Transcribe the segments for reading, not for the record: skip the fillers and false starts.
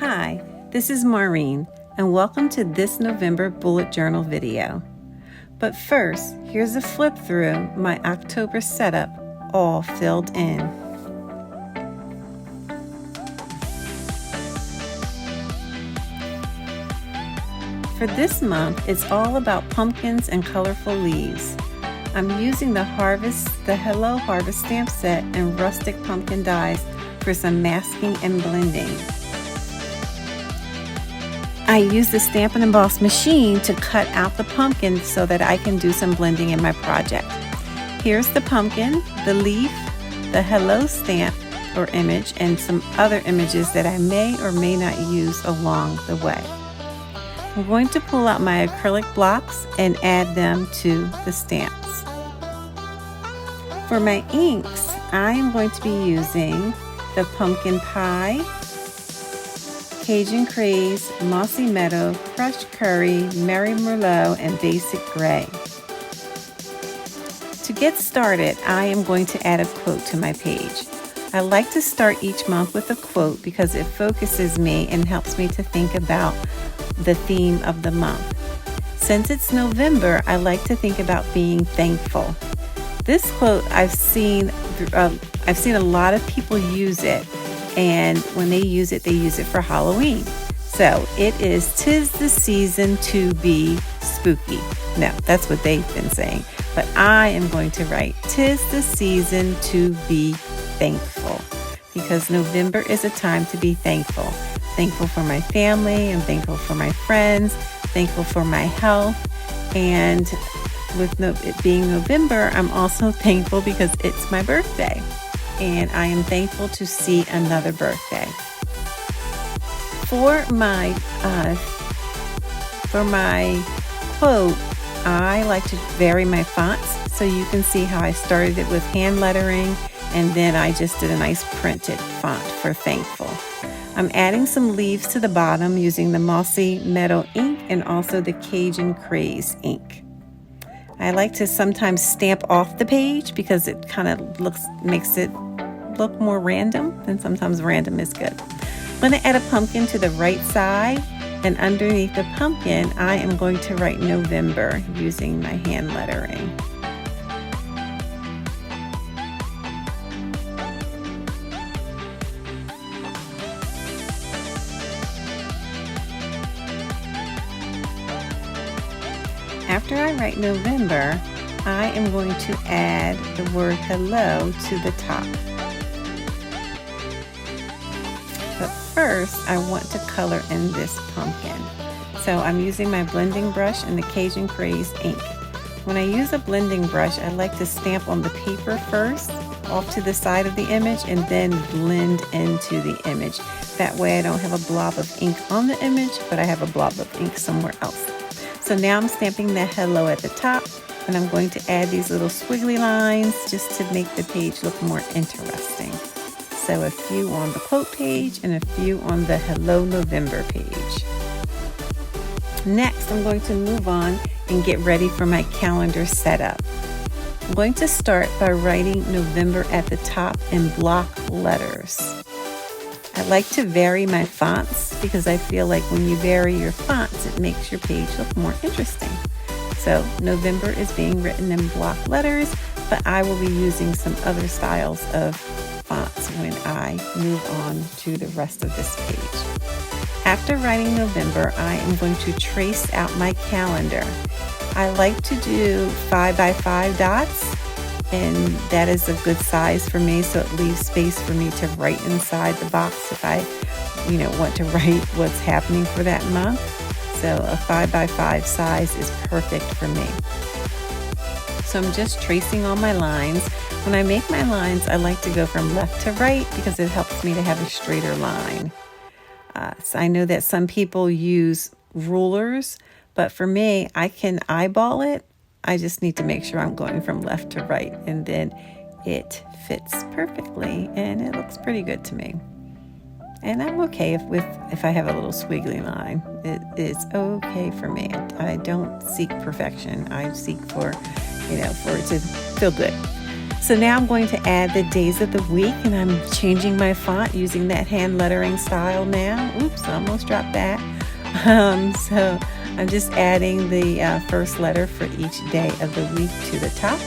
Hi, this is Maureen, and welcome to this November bullet journal video. But first, here's a flip through my October setup, all filled in. For this month, it's all about pumpkins and colorful leaves. I'm using the Hello Harvest stamp set and rustic pumpkin dies for some masking and blending. I use the Stampin' Emboss machine to cut out the pumpkin so that I can do some blending in my project. Here's the pumpkin, the leaf, the hello stamp or image, and some other images that I may or may not use along the way. I'm going to pull out my acrylic blocks and add them to the stamps. For my inks, I am going to be using the Pumpkin Pie, Cajun Craze, Mossy Meadow, Crushed Curry, Merry Merlot, and Basic Gray. To get started, I am going to add a quote to my page. I like to start each month with a quote because it focuses me and helps me to think about the theme of the month. Since it's November, I like to think about being thankful. This quote I've seen a lot of people use it. And when they use it for Halloween. So it is, 'tis the season to be spooky. No, that's what they've been saying. But I am going to write, 'tis the season to be thankful. Because November is a time to be thankful. Thankful for my family, I'm thankful for my friends, thankful for my health. And with it being November, I'm also thankful because it's my birthday. And I am thankful to see another birthday. For my quote, I like to vary my fonts, so you can see how I started it with hand lettering, and then I just did a nice printed font for thankful. I'm adding some leaves to the bottom using the Mossy Meadow ink and also the Cajun Craze ink. I like to sometimes stamp off the page because it kind of makes it look more random, and sometimes random is good. I'm going to add a pumpkin to the right side, and underneath the pumpkin I am going to write November using my hand lettering. After I write November, I am going to add the word hello to the top. But first, I want to color in this pumpkin. So I'm using my blending brush and the Cajun Craze ink. When I use a blending brush, I like to stamp on the paper first, off to the side of the image, and then blend into the image. That way I don't have a blob of ink on the image, but I have a blob of ink somewhere else. So now I'm stamping the hello at the top, and I'm going to add these little squiggly lines just to make the page look more interesting. So a few on the quote page and a few on the Hello November page. Next, I'm going to move on and get ready for my calendar setup. I'm going to start by writing November at the top in block letters. I like to vary my fonts because I feel like when you vary your fonts, it makes your page look more interesting. So November is being written in block letters, but I will be using some other styles of fonts when I move on to the rest of this page. After writing November, I am going to trace out my calendar. I like to do 5x5 dots, and that is a good size for me, so it leaves space for me to write inside the box if I want to write what's happening for that month. So a 5x5 size is perfect for me. So I'm just tracing all my lines. When I make my lines, I like to go from left to right because it helps me to have a straighter line. So I know that some people use rulers, but for me, I can eyeball it. I just need to make sure I'm going from left to right, and then it fits perfectly and it looks pretty good to me. And I'm okay if I have a little squiggly line. It is okay for me. I don't seek perfection. I seek for it to feel good. So now I'm going to add the days of the week, and I'm changing my font using that hand lettering style now. Oops, I almost dropped that. So I'm just adding the first letter for each day of the week to the top.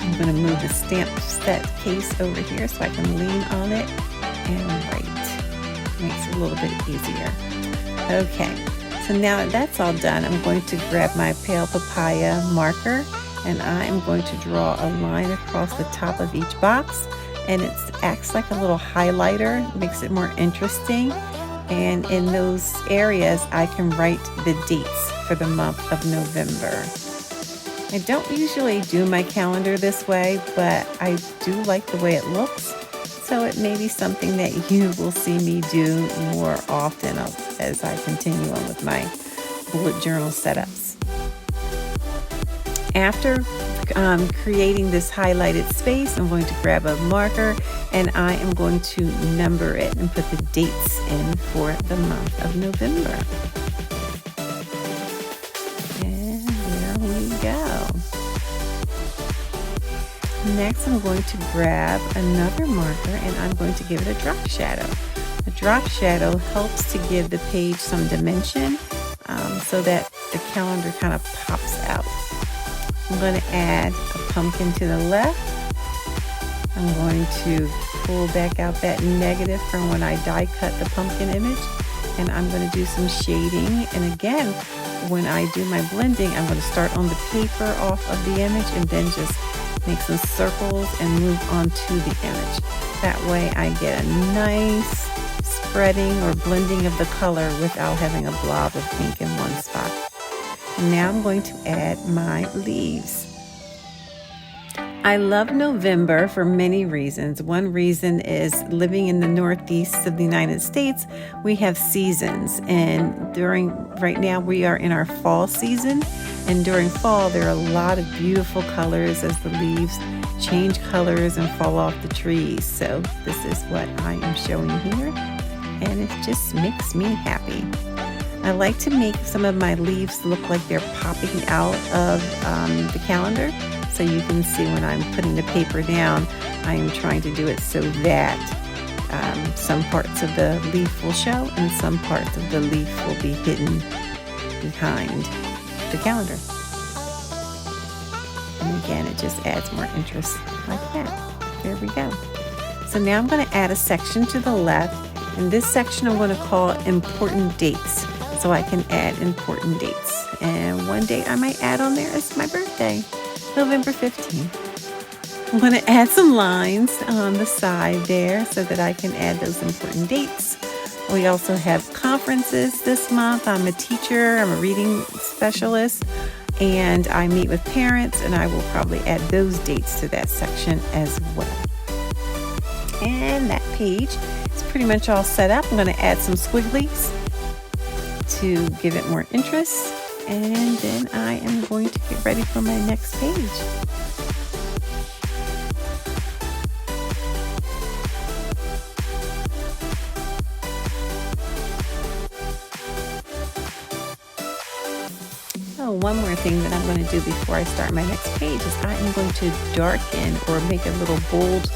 I'm going to move the stamp set case over here so I can lean on it and write. Makes it a little bit easier. Okay, so now that that's all done, I'm going to grab my pale papaya marker, and I am going to draw a line across the top of each box, and it acts like a little highlighter, makes it more interesting. And in those areas, I can write the dates for the month of November. I don't usually do my calendar this way, but I do like the way it looks. So it may be something that you will see me do more often as I continue on with my bullet journal setups. After creating this highlighted space, I'm going to grab a marker and I am going to number it and put the dates in for the month of November. And there we go. Next, I'm going to grab another marker and I'm going to give it a drop shadow. A drop shadow helps to give the page some dimension so that the calendar kind of pops out. I'm going to add a pumpkin to the left. I'm going to pull back out that negative from when I die cut the pumpkin image, and I'm going to do some shading. And again, when I do my blending, I'm going to start on the paper off of the image and then just make some circles and move on to the image. That way I get a nice spreading or blending of the color without having a blob of ink in one spot. Now I'm going to add my leaves. I love November for many reasons. One reason is living in the Northeast of the United States, we have seasons, and right now we are in our fall season, and during fall there are a lot of beautiful colors as the leaves change colors and fall off the trees. So this is what I am showing here, and it just makes me happy. I like to make some of my leaves look like they're popping out of the calendar. So you can see when I'm putting the paper down, I am trying to do it so that some parts of the leaf will show and some parts of the leaf will be hidden behind the calendar. And again, it just adds more interest like that. There we go. So now I'm going to add a section to the left, and this section I'm going to call important dates. So I can add important dates. And one date I might add on there is my birthday, November 15th. I'm going to add some lines on the side there so that I can add those important dates. We also have conferences this month. I'm a teacher, I'm a reading specialist, and I meet with parents, and I will probably add those dates to that section as well. And that page is pretty much all set up. I'm going to add some squigglies to give it more interest, and then I am going to get ready for my next page. Oh, one more thing that I'm going to do before I start my next page is I am going to darken or make a little bold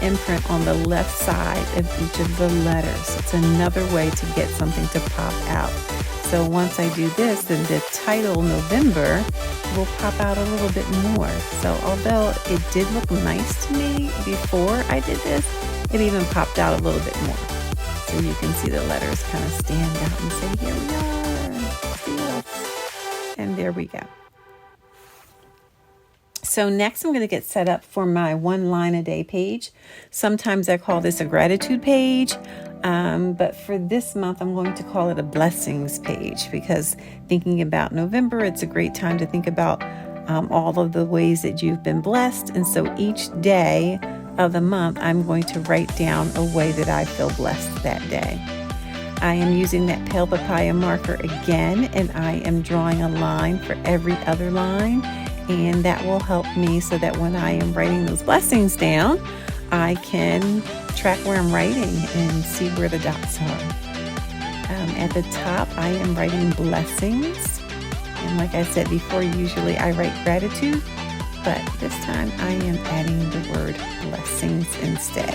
imprint on the left side of each of the letters. It's another way to get something to pop out. So once I do this, then the title November will pop out a little bit more. So although it did look nice to me before I did this, it even popped out a little bit more. So you can see the letters kind of stand out and say, here we are, see us. And there we go. So next I'm going to get set up for my one line a day page. Sometimes I call this a gratitude page, but for this month I'm going to call it a blessings page, because thinking about November, it's a great time to think about all of the ways that you've been blessed. And so each day of the month I'm going to write down a way that I feel blessed that day. I am using that pale papaya marker again, and I am drawing a line for every other line. And that will help me so that when I am writing those blessings down, I can track where I'm writing and see where the dots are. At the top, I am writing blessings. And like I said before, usually I write gratitude, but this time I am adding the word blessings instead.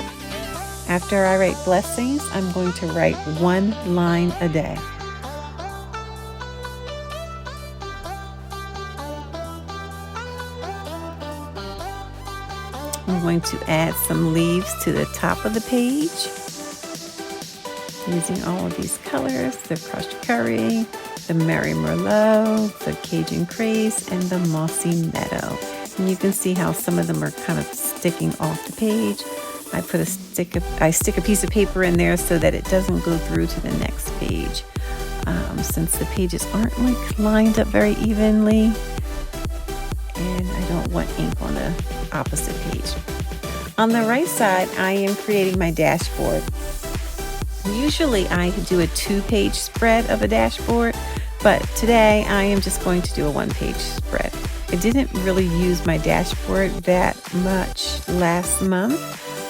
After I write blessings, I'm going to write 1 line a day. I'm going to add some leaves to the top of the page using all of these colors, the crushed curry, the Merlot, the Cajun Craze, and the Mossy Meadow. And you can see how some of them are kind of sticking off the page. I stick a piece of paper in there so that it doesn't go through to the next page. Since the pages aren't like lined up very evenly, and I don't want ink on the opposite page. On the right side, I am creating my dashboard. Usually I do a 2-page spread of a dashboard, but today I am just going to do a 1-page spread. I didn't really use my dashboard that much last month.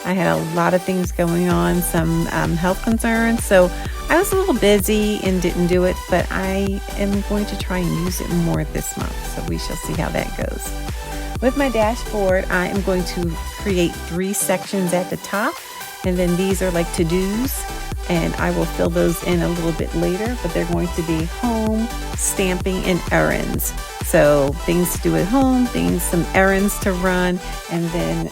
I had a lot of things going on, some health concerns, so I was a little busy and didn't do it, but I am going to try and use it more this month, so we shall see how that goes. With my dashboard, I am going to create 3 sections at the top, and then these are like to-dos, and I will fill those in a little bit later, but they're going to be home, stamping, and errands. So things to do at home, some errands to run, and then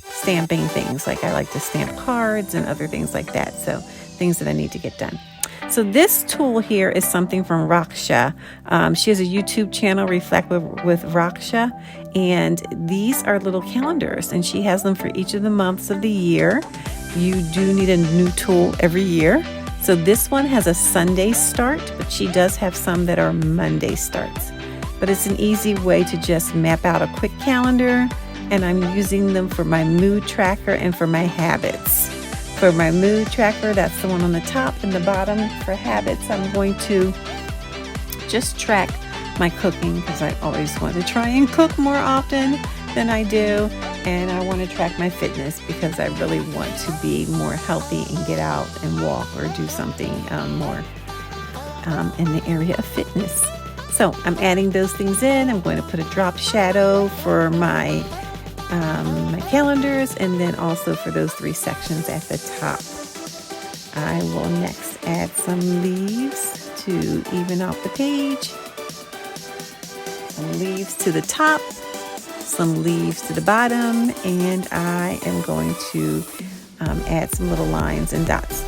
stamping things. Like I like to stamp cards and other things like that. So things that I need to get done. So this tool here is something from Raksha. She has a YouTube channel, Reflect with Raksha, and these are little calendars, and she has them for each of the months of the year. You do need a new tool every year. So this one has a Sunday start, but she does have some that are Monday starts. But it's an easy way to just map out a quick calendar, and I'm using them for my mood tracker and for my habits. For my mood tracker, that's the one on the top, and the bottom for habits, I'm going to just track my cooking because I always want to try and cook more often than I do. And I want to track my fitness because I really want to be more healthy and get out and walk or do something more in the area of fitness. So I'm adding those things in. I'm going to put a drop shadow for my calendars, and then also for those 3 sections at the top. I will next add some leaves to even out the page. Some leaves to the top, some leaves to the bottom, and I am going to add some little lines and dots.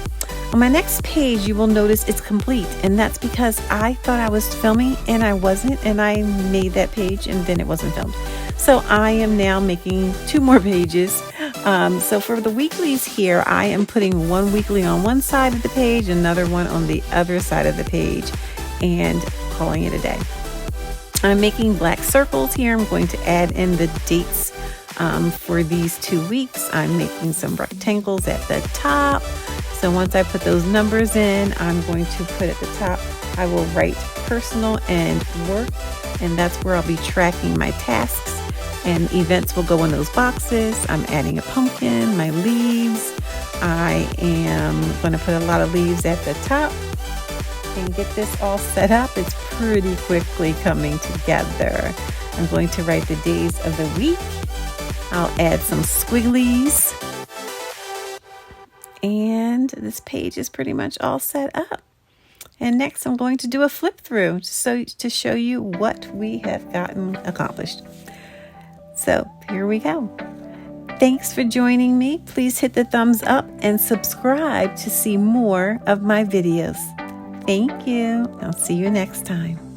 On my next page, you will notice it's complete, and that's because I thought I was filming and I wasn't, and I made that page and then it wasn't filmed. So I am now making 2 more pages. So for the weeklies here, I am putting 1 weekly on one side of the page, another one on the other side of the page, and calling it a day. I'm making black circles here. I'm going to add in the dates for these 2 weeks. I'm making some rectangles at the top. So once I put those numbers in, I'm going to put at the top, I will write personal and work, and that's where I'll be tracking my tasks, and events will go in those boxes. I'm adding a pumpkin, my leaves. I am going to put a lot of leaves at the top and get this all set up. It's pretty quickly coming together. I'm going to write the days of the week. I'll add some squigglies. And this page is pretty much all set up. And next I'm going to do a flip through to show you what we have gotten accomplished. So here we go. Thanks for joining me. Please hit the thumbs up and subscribe to see more of my videos. Thank you. I'll see you next time.